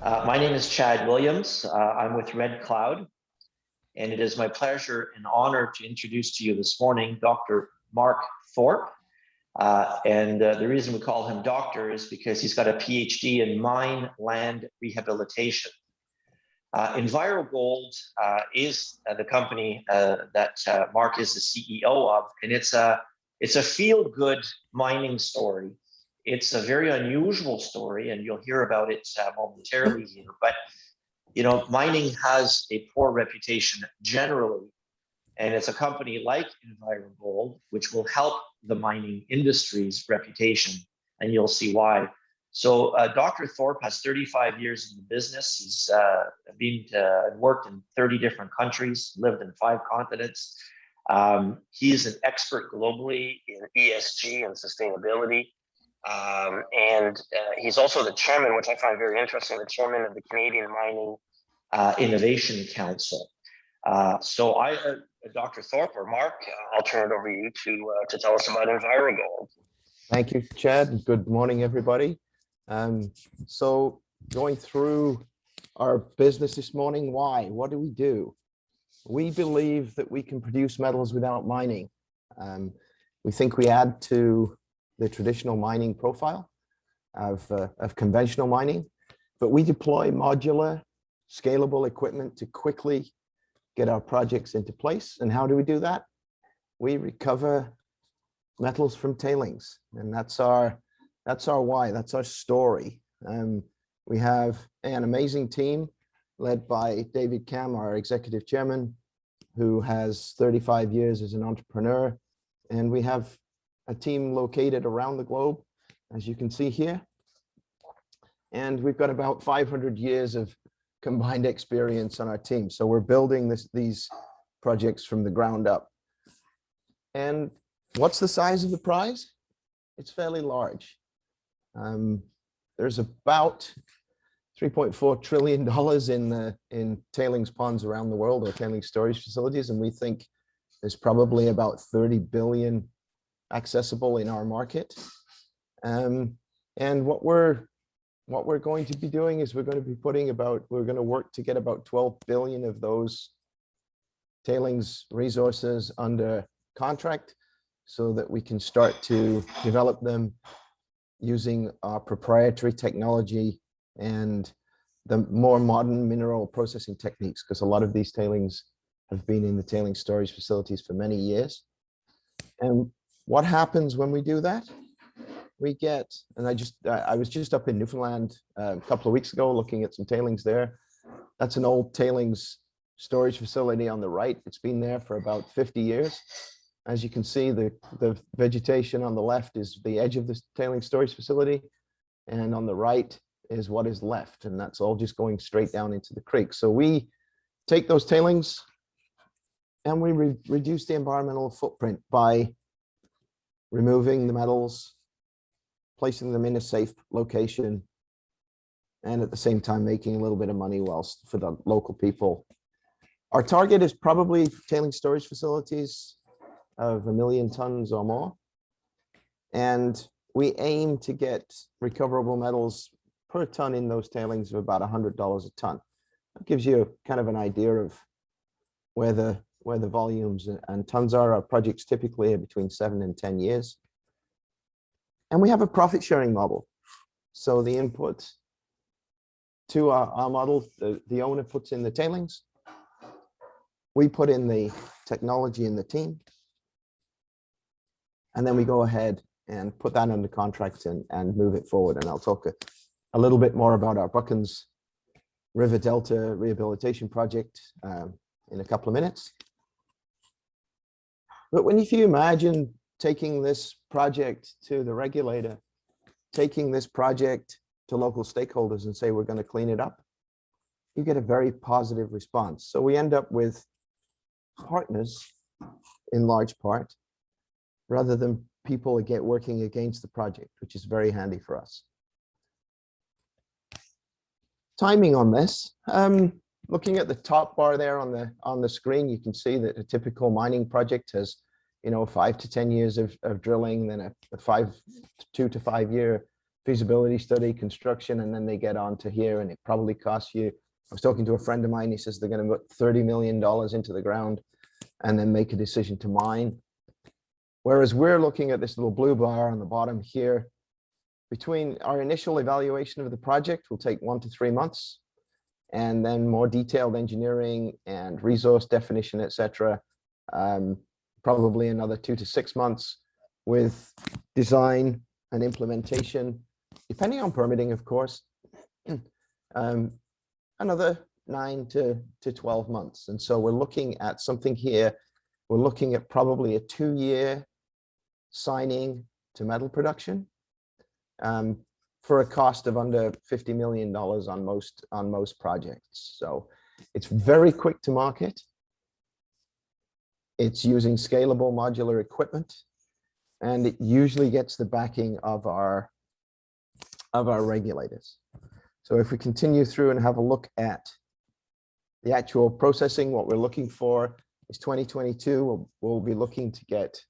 My name is Chad Williams. I'm with Red Cloud, and it is my pleasure and honor to introduce to you this morning Dr. Mark Thorpe. The reason we call him doctor is because he's got a PhD in mine land rehabilitation. EnviroGold is the company that Mark is the CEO of, and it's a feel-good mining story. It's a very unusual story, and you'll hear about it momentarily here. But you know, mining has a poor reputation generally, and it's a company like EnviroGold which will help the mining industry's reputation, and you'll see why. So Dr. Thorpe has 35 years in the business. He's worked in 30 different countries, lived in 5 continents. He's an expert globally in ESG and sustainability. He's also the chairman, which I find very interesting, the chairman of the Canadian Mining Innovation Council. Dr. Thorpe or Mark, I'll turn it over to you to tell us about EnviroGold. Thank you, Chad. Good morning, everybody. So going through our business this morning, why? What do we do? We believe that we can produce metals without mining. We think we add to the traditional mining profile of conventional mining, but we deploy modular, scalable equipment to quickly get our projects into place. And how do we do that? We recover metals from tailings, and that's our why, that's our story. We have an amazing team led by David Kam, our executive chairman, who has 35 years as an entrepreneur, and we have a team located around the globe, as you can see here. And we've got about 500 years of combined experience on our team. So we're building these projects from the ground up. And what's the size of the prize? It's fairly large. There's about $3.4 trillion in tailings ponds around the world, or tailings storage facilities, and we think there's probably about 30 billion accessible in our market. And what we're going to be doing is we're going to work to get about 12 billion of those tailings resources under contract so that we can start to develop them using our proprietary technology and the more modern mineral processing techniques, because a lot of these tailings have been in the tailings storage facilities for many years. And what happens when we do that? We get, and I was just up in Newfoundland a couple of weeks ago looking at some tailings there. That's an old tailings storage facility on the right. It's been there for about 50 years. As you can see, the vegetation on the left is the edge of the tailings storage facility, and on the right is what is left, and that's all just going straight down into the creek. So we take those tailings and we reduce the environmental footprint by removing the metals, placing them in a safe location, and at the same time making a little bit of money for the local people. Our target is probably tailings storage facilities of 1 million tons or more, and we aim to get recoverable metals per ton in those tailings of about $100 a ton. That gives you kind of an idea of where the volumes and tons are. Our projects typically are between 7 and 10 years. And we have a profit sharing model. So the input to our model, the owner puts in the tailings. We put in the technology in the team. And then we go ahead and put that under contract and move it forward. And I'll talk a little bit more about our Buckens River Delta Rehabilitation Project in a couple of minutes. But if you imagine taking this project to the regulator, taking this project to local stakeholders and say, we're going to clean it up, you get a very positive response. So we end up with partners in large part, rather than people working against the project, which is very handy for us. Timing on this, looking at the top bar there on the screen, you can see that a typical mining project has, 5 to 10 years of drilling, then a 2 to 5 year feasibility study, construction, and then they get on to here, and it probably costs you. I was talking to a friend of mine, he says they're going to put $30 million into the ground and then make a decision to mine. Whereas we're looking at this little blue bar on the bottom here, between our initial evaluation of the project will take 1 to 3 months, and then more detailed engineering and resource definition, etc. Probably another 2 to 6 months, with design and implementation, depending on permitting, of course, another 9 to 12 months. And so we're looking at something here. We're looking at probably a 2-year signing to metal production, for a cost of under $50 million on most projects. So it's very quick to market. It's using scalable modular equipment, and it usually gets the backing of our regulators. So if we continue through and have a look at the actual processing, what we're looking for is 2022. We'll be looking to get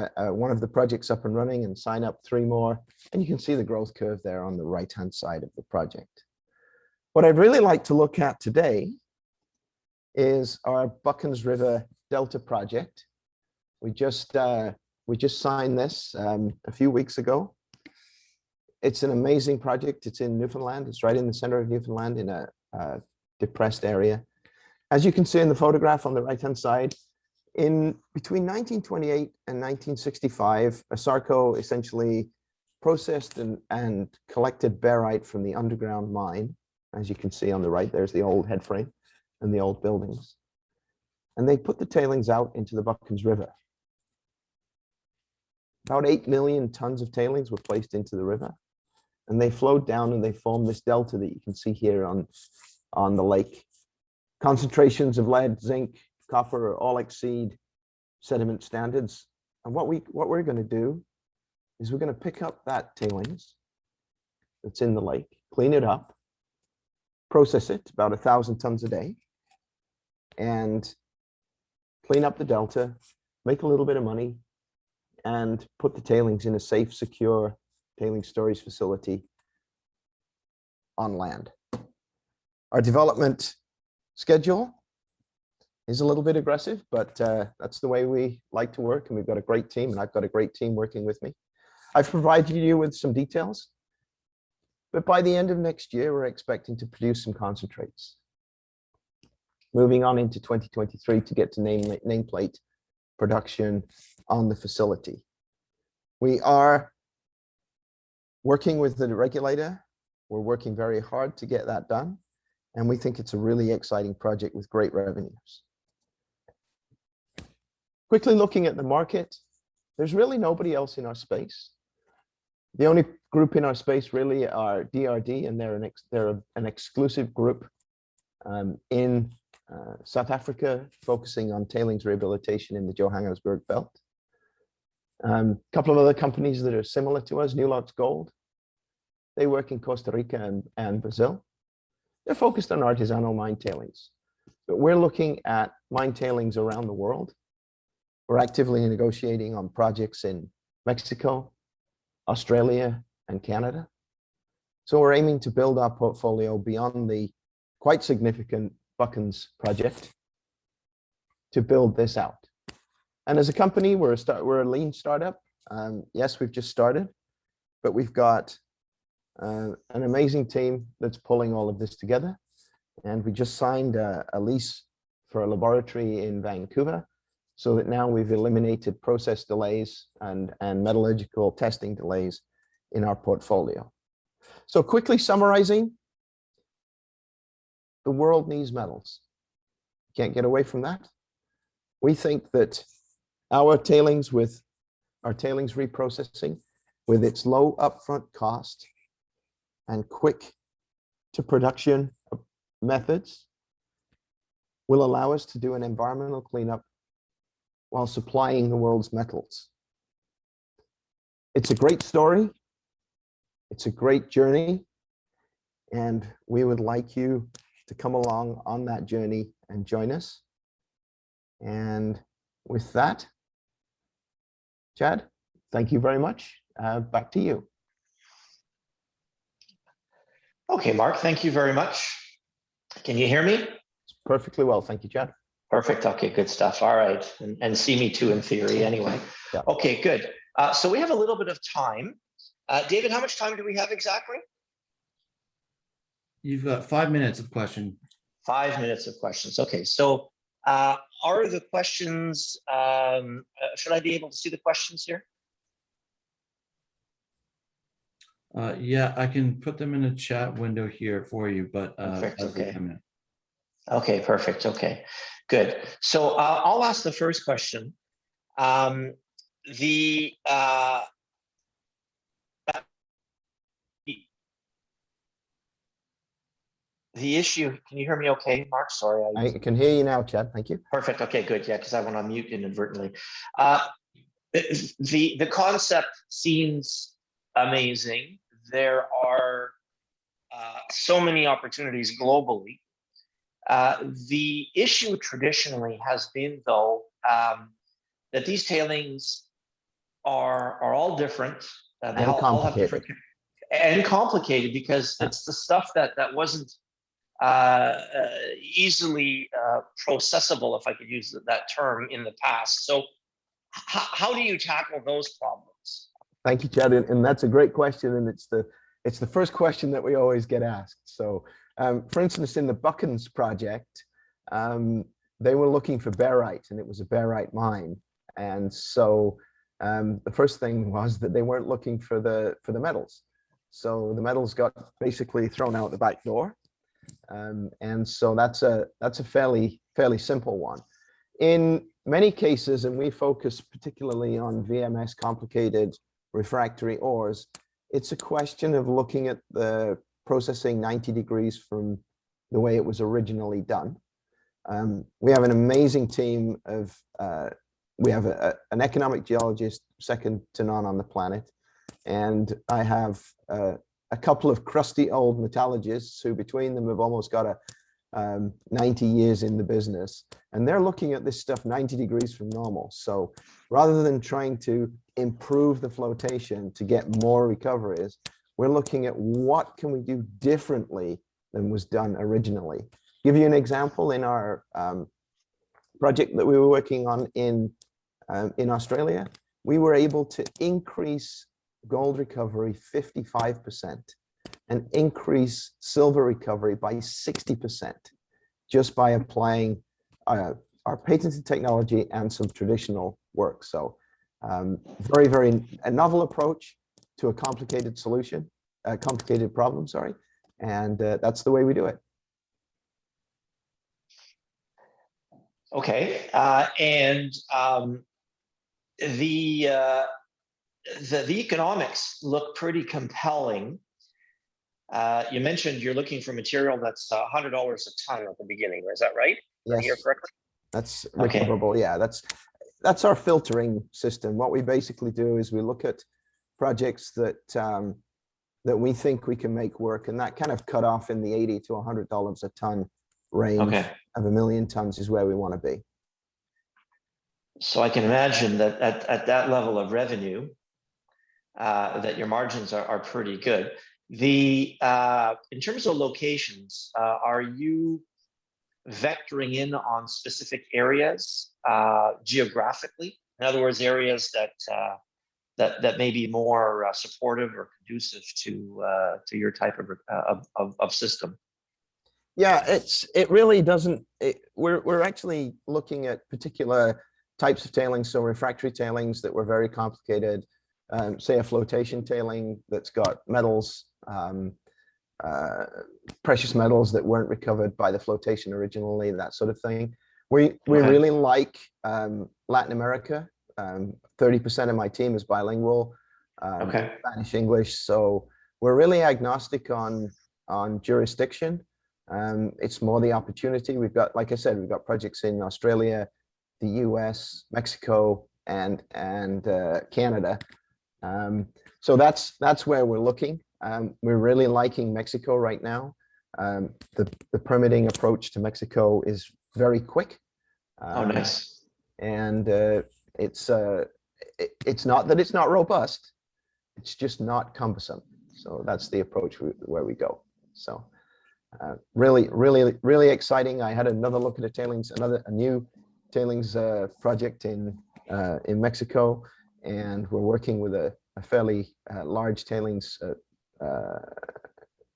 one of the projects up and running and sign up 3 more. And you can see the growth curve there on the right-hand side of the project. What I'd really like to look at today is our Buckens River Delta project. We just signed this a few weeks ago. It's an amazing project. It's in Newfoundland. It's right in the center of Newfoundland in a depressed area. As you can see in the photograph on the right-hand side, in between 1928 and 1965, ASARCO essentially processed and collected barite from the underground mine. As you can see on the right, there's the old headframe and the old buildings. And they put the tailings out into the Buckens River. About 8 million tons of tailings were placed into the river, and they flowed down and they formed this delta that you can see here on the lake. Concentrations of lead, zinc, copper all exceed sediment standards. And what we're going to do is we're going to pick up that tailings that's in the lake, clean it up, process it about 1,000 tons a day, and clean up the delta, make a little bit of money, and put the tailings in a safe, secure tailings storage facility on land. Our development schedule is a little bit aggressive, but that's the way we like to work, and we've got a great team, and I've got a great team working with me. I've provided you with some details, but by the end of next year, we're expecting to produce some concentrates. Moving on into 2023 to get to nameplate production on the facility. We are working with the regulator. We're working very hard to get that done, and we think it's a really exciting project with great revenues. Quickly looking at the market, there's really nobody else in our space. The only group in our space really are DRD, and they're an exclusive group in South Africa, focusing on tailings rehabilitation in the Johannesburg belt. A couple of other companies that are similar to us, EnviroGold, they work in Costa Rica and Brazil. They're focused on artisanal mine tailings, but we're looking at mine tailings around the world. We're actively negotiating on projects in Mexico, Australia, and Canada. So we're aiming to build our portfolio beyond the quite significant Buckens project to build this out. And as a company, we're a lean startup. Yes, we've just started, but we've got an amazing team that's pulling all of this together. And we just signed a lease for a laboratory in Vancouver, so that now we've eliminated process delays and metallurgical testing delays in our portfolio. So quickly summarizing, the world needs metals. Can't get away from that. We think that our tailings reprocessing, with its low upfront cost and quick to production methods, will allow us to do an environmental cleanup while supplying the world's metals. It's a great story. It's a great journey. And we would like you to come along on that journey and join us. And with that, Chad, thank you very much. Back to you. Okay, Mark, thank you very much. Can you hear me? Perfectly well, thank you, Chad. Perfect. Okay, good stuff. All right. And see me too in theory anyway. Yeah. Okay, good. So we have a little bit of time. David, how much time do we have exactly? You've got 5 minutes of question. 5 minutes of questions. Okay, so are the questions, should I be able to see the questions here? Yeah, I can put them in a chat window here for you, but Perfect, as they okay. come in. Okay, perfect. Okay, good. So I'll ask the first question. The issue, can you hear me okay, Mark? Sorry. I can hear you now, Chad, thank you. Perfect, okay, good, yeah, because I went on mute inadvertently. The concept seems amazing. There are so many opportunities globally. The issue traditionally has been, though, that these tailings are all different. They all have different and complicated because it's the stuff that wasn't easily processable, if I could use that term, in the past. So how do you tackle those problems? Thank you, Chad, and that's a great question, and it's the first question that we always get asked. So, for instance, in the Buckens project, they were looking for barite, and it was a barite mine, and so the first thing was that they weren't looking for the metals. So the metals got basically thrown out the back door, and so that's a fairly simple one. In many cases, and we focus particularly on VMS complicated refractory ores, it's a question of looking at the processing 90 degrees from the way it was originally done. We have an amazing team of, we have an economic geologist, second to none on the planet. And I have a couple of crusty old metallurgists who between them have almost got 90 years in the business. And they're looking at this stuff 90 degrees from normal. So rather than trying to improve the flotation to get more recoveries, we're looking at what can we do differently than was done originally. Give you an example, in our project that we were working on in Australia, we were able to increase gold recovery 55% and increase silver recovery by 60% just by applying our patented technology and some traditional work. So very a novel approach to a complicated solution, a complicated problem, sorry, and that's the way we do it. Okay, and the economics look pretty compelling. You mentioned you're looking for material that's $100 a ton at the beginning. Is that right? Yes, Here correctly? That's recoverable. Okay. Yeah, that's our filtering system. What we basically do is we look at projects that that we think we can make work, and that kind of cut off in the $80 to $100 a ton range of 1 million tons is where we want to be. So I can imagine that at that level of revenue, that your margins are pretty good. In terms of locations, are you vectoring in on specific areas geographically? In other words, areas that may be more supportive or conducive to your type of system. Yeah, it really doesn't. We're actually looking at particular types of tailings, so refractory tailings that were very complicated. Say a flotation tailing that's got metals, precious metals that weren't recovered by the flotation originally, that sort of thing. We really like Latin America. 30% of my team is bilingual, Spanish, English. So we're really agnostic on jurisdiction. It's more the opportunity. We've got, like I said, we've got projects in Australia, the US, Mexico, and Canada. So that's where we're looking. We're really liking Mexico right now. The permitting approach to Mexico is very quick. Oh, nice. And it's not that it's not robust, it's just not cumbersome. So that's the approach where we go. So really exciting. I had another look at a tailings, a new tailings project in Mexico, and we're working with a fairly large tailings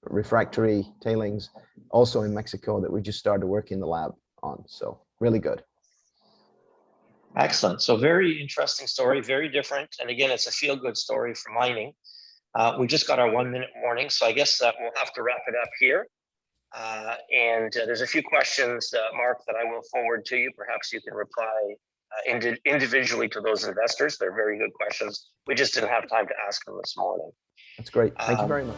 refractory tailings also in Mexico that we just started working in the lab on. So really good. Excellent. So very interesting story, very different. And again, it's a feel-good story for mining. We just got our 1-minute warning, so I guess we'll have to wrap it up here. And there's a few questions, Mark, that I will forward to you. Perhaps you can reply individually to those investors. They're very good questions. We just didn't have time to ask them this morning. That's great. Thank you very much.